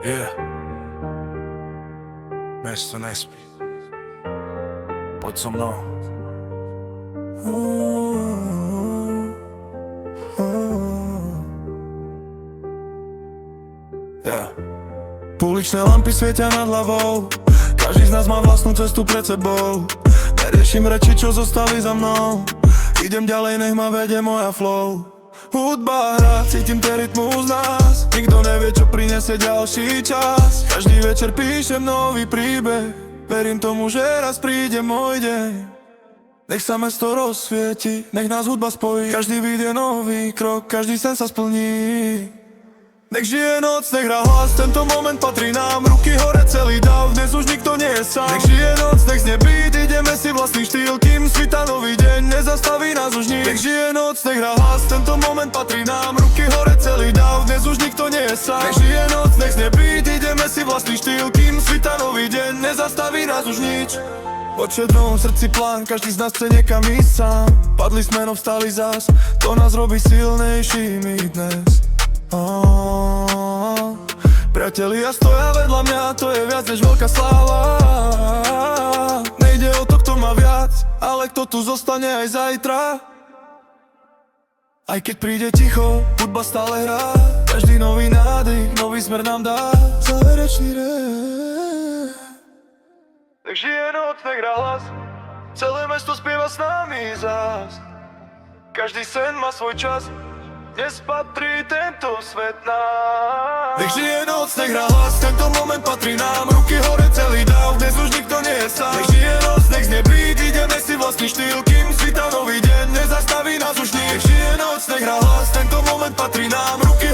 Yeah. Mesto nespí. Poď so mnou. Yeah. Pouličné lampy svietia nad hlavou, každý z nás má vlastnú cestu pred sebou. Neriešim reči, čo zostali za mnou, idem ďalej, nech ma vedie moja flow. Hudba hrá, cítim ten rytmus nás, nikto nevie, čo prinesie ďalší čas. Každý večer píšem nový príbeh, verím tomu, že raz príde môj deň. Nech sa mesto rozsvieti, nech nás hudba spojí, každý vyjde nový krok, každý sen sa splní. Nech žije noc, nech hrá hlas, tento moment patrí nám, ruky hore celý dav, dnes už nikto nie je sám. Nech žije noc, nech znie beat, ideme si vlastný štýl, kým svita nový deň, nezastaví nás už nič. Nech žije noc, nech hrá hlas, tento moment patrí nám, ruky hore celý dav, dnes už nikto nie je sám. Nech žije noc, nech znie beat, ideme si vlastný štýl, kým svita nový deň, nezastaví nás už nič. Po černom srdci plán, každý z nás chce niekam ísť sám. Padli sme, no vstali zás, to nás robí silnejšími dnes. Priatelia stoja vedľa mňa, to je viac než veľká sláva. Nejde o to, kto má viac, ale kto tu zostane aj zajtra. Aj keď príde ticho, hudba stále hrá, každý nový nádych, nový smer nám dá záverečný rap. Tak žije noc, nech hrá hlas, celé mesto spieva s nami zás. Každý sen má svoj čas, dnes patrí tento svet nám. Nech žije noc, nech hrá hlas, tento moment patrí nám, ruky hore celý dav, dnes už nikto nie je sám. Nech žije noc, nech znie beat, ideme si vlastný štýl, kým svita nový deň, nezastaví nás už nič. Nech žije noc, nech hrá hlas, tento moment patrí nám, ruky